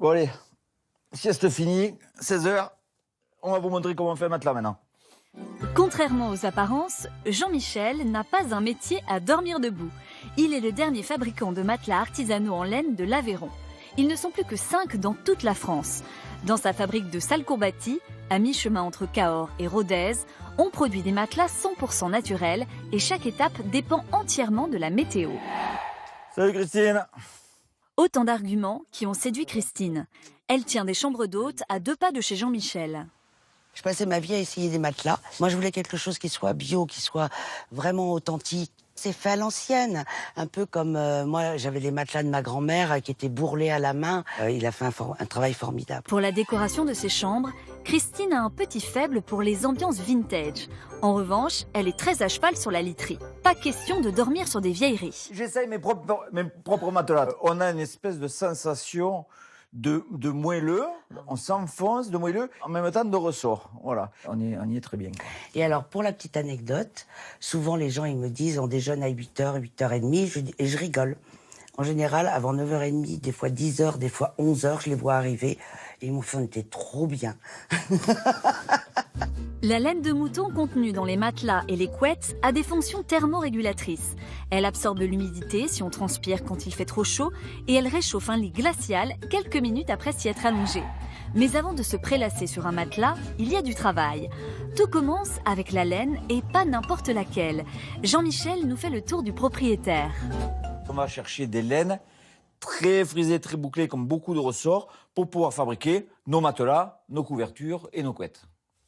Bon allez, sieste finie, 16h. On va vous montrer comment on fait un matelas maintenant. Contrairement aux apparences, Jean-Michel n'a pas un métier à dormir debout. Il est le dernier fabricant de matelas artisanaux en laine de l'Aveyron. Ils ne sont plus que 5 dans toute la France. Dans sa fabrique de Salcourt-Bâti, à mi-chemin entre Cahors et Rodez, on produit des matelas 100% naturels et chaque étape dépend entièrement de la météo. Salut Christine. Autant d'arguments qui ont séduit Christine. Elle tient des chambres d'hôtes à 2 pas de chez Jean-Michel. Je passais ma vie à essayer des matelas. Moi, je voulais quelque chose qui soit bio, qui soit vraiment authentique. C'est fait à l'ancienne, un peu comme moi, j'avais les matelas de ma grand-mère qui étaient bourrelés à la main. Il a fait un travail formidable. Pour la décoration de ses chambres, Christine a un petit faible pour les ambiances vintage. En revanche, elle est très à cheval sur la literie. Pas question de dormir sur des vieilleries. J'essaye mes propres matelas. On a une espèce de sensation de moelleux, on s'enfonce de moelleux, en même temps de ressort. Voilà, on y est très bien. Et alors, pour la petite anecdote, souvent les gens ils me disent on déjeune à 8h, 8h30, et je rigole. En général, avant 9h30, des fois 10h, des fois 11h, je les vois arriver, et ils m'ont fait on était trop bien. La laine de mouton contenue dans les matelas et les couettes a des fonctions thermorégulatrices. Elle absorbe l'humidité si on transpire quand il fait trop chaud et elle réchauffe un lit glacial quelques minutes après s'y être allongé. Mais avant de se prélasser sur un matelas, il y a du travail. Tout commence avec la laine et pas n'importe laquelle. Jean-Michel nous fait le tour du propriétaire. On va chercher des laines très frisées, très bouclées, comme beaucoup de ressorts, pour pouvoir fabriquer nos matelas, nos couvertures et nos couettes.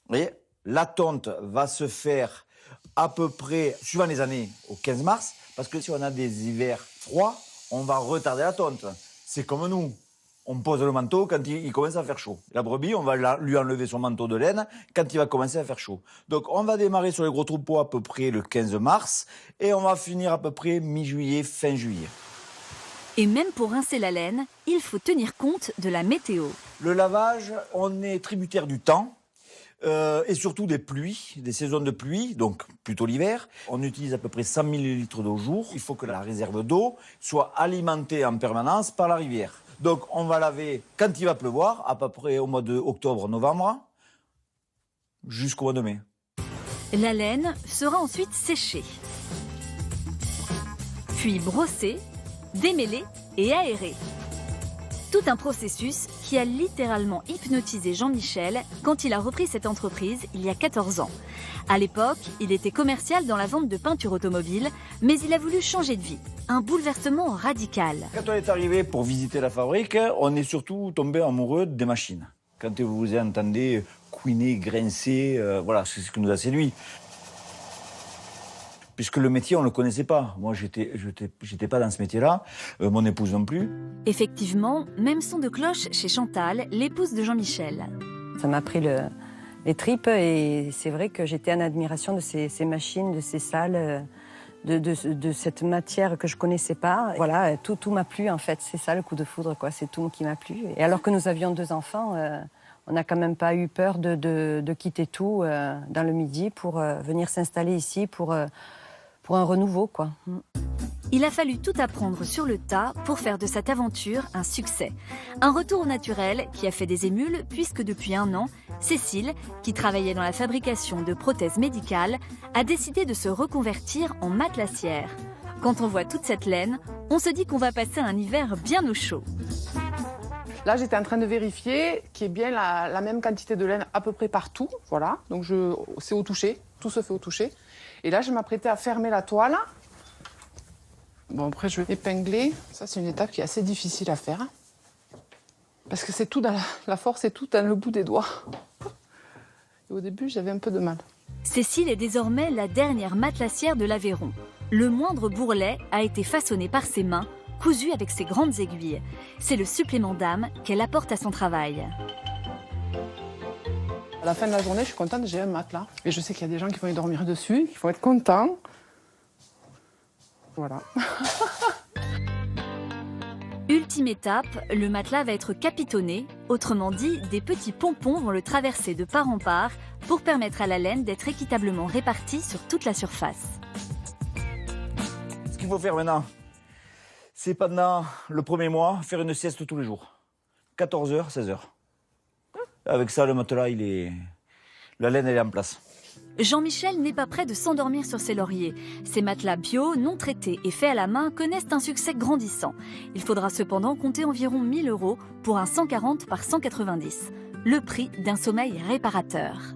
Vous voyez ? La tonte va se faire à peu près, suivant les années, au 15 mars, parce que si on a des hivers froids, on va retarder la tonte. C'est comme nous. On pose le manteau quand il commence à faire chaud. La brebis, on va lui enlever son manteau de laine quand il va commencer à faire chaud. Donc on va démarrer sur les gros troupeaux à peu près le 15 mars et on va finir à peu près mi-juillet, fin juillet. Et même pour rincer la laine, il faut tenir compte de la météo. Le lavage, on est tributaire du temps. Et surtout des pluies, des saisons de pluie, donc plutôt l'hiver. On utilise à peu près 100 ml d'eau au jour. Il faut que la réserve d'eau soit alimentée en permanence par la rivière. Donc on va laver quand il va pleuvoir, à peu près au mois d'octobre-novembre, jusqu'au mois de mai. La laine sera ensuite séchée, puis brossée, démêlée et aérée. Tout un processus qui a littéralement hypnotisé Jean-Michel quand il a repris cette entreprise il y a 14 ans. À l'époque, il était commercial dans la vente de peinture automobile, mais il a voulu changer de vie. Un bouleversement radical. Quand on est arrivé pour visiter la fabrique, on est surtout tombé amoureux des machines. Quand vous entendez couiner, grincer, voilà, c'est ce qui nous a séduit. Puisque le métier, on ne le connaissait pas. Moi, j'étais pas dans ce métier-là, mon épouse non plus. Effectivement, même son de cloche chez Chantal, l'épouse de Jean-Michel. Ça m'a pris les tripes et c'est vrai que j'étais en admiration de ces machines, de ces salles, de cette matière que je connaissais pas. Voilà, tout m'a plu en fait. C'est ça le coup de foudre, quoi. C'est tout qui m'a plu. Et alors que nous avions 2 enfants, on n'a quand même pas eu peur de quitter tout dans le Midi pour venir s'installer ici pour un renouveau, quoi. Il a fallu tout apprendre sur le tas pour faire de cette aventure un succès. Un retour au naturel qui a fait des émules puisque depuis 1 an, Cécile, qui travaillait dans la fabrication de prothèses médicales, a décidé de se reconvertir en matelassière. Quand on voit toute cette laine, on se dit qu'on va passer un hiver bien au chaud. Là, j'étais en train de vérifier qu'il y ait bien la même quantité de laine à peu près partout. Voilà, donc c'est au toucher, tout se fait au toucher. Et là, je m'apprêtais à fermer la toile. Bon, après, je vais épingler. Ça, c'est une étape qui est assez difficile à faire. Parce que c'est tout dans la force est tout dans le bout des doigts. Et au début, j'avais un peu de mal. Cécile est désormais la dernière matelassière de l'Aveyron. Le moindre bourrelet a été façonné par ses mains, cousu avec ses grandes aiguilles. C'est le supplément d'âme qu'elle apporte à son travail. À la fin de la journée, je suis contente, j'ai un matelas. Et je sais qu'il y a des gens qui vont y dormir dessus, qui vont être contents. Voilà. Ultime étape, le matelas va être capitonné. Autrement dit, des petits pompons vont le traverser de part en part pour permettre à la laine d'être équitablement répartie sur toute la surface. Ce qu'il faut faire maintenant, c'est pendant le premier mois, faire une sieste tous les jours. 14h, 16h. Avec ça, le matelas, la laine, elle est en place. Jean-Michel n'est pas prêt de s'endormir sur ses lauriers. Ces matelas bio, non traités et faits à la main connaissent un succès grandissant. Il faudra cependant compter environ 1 000 € pour un 140 par 190. Le prix d'un sommeil réparateur.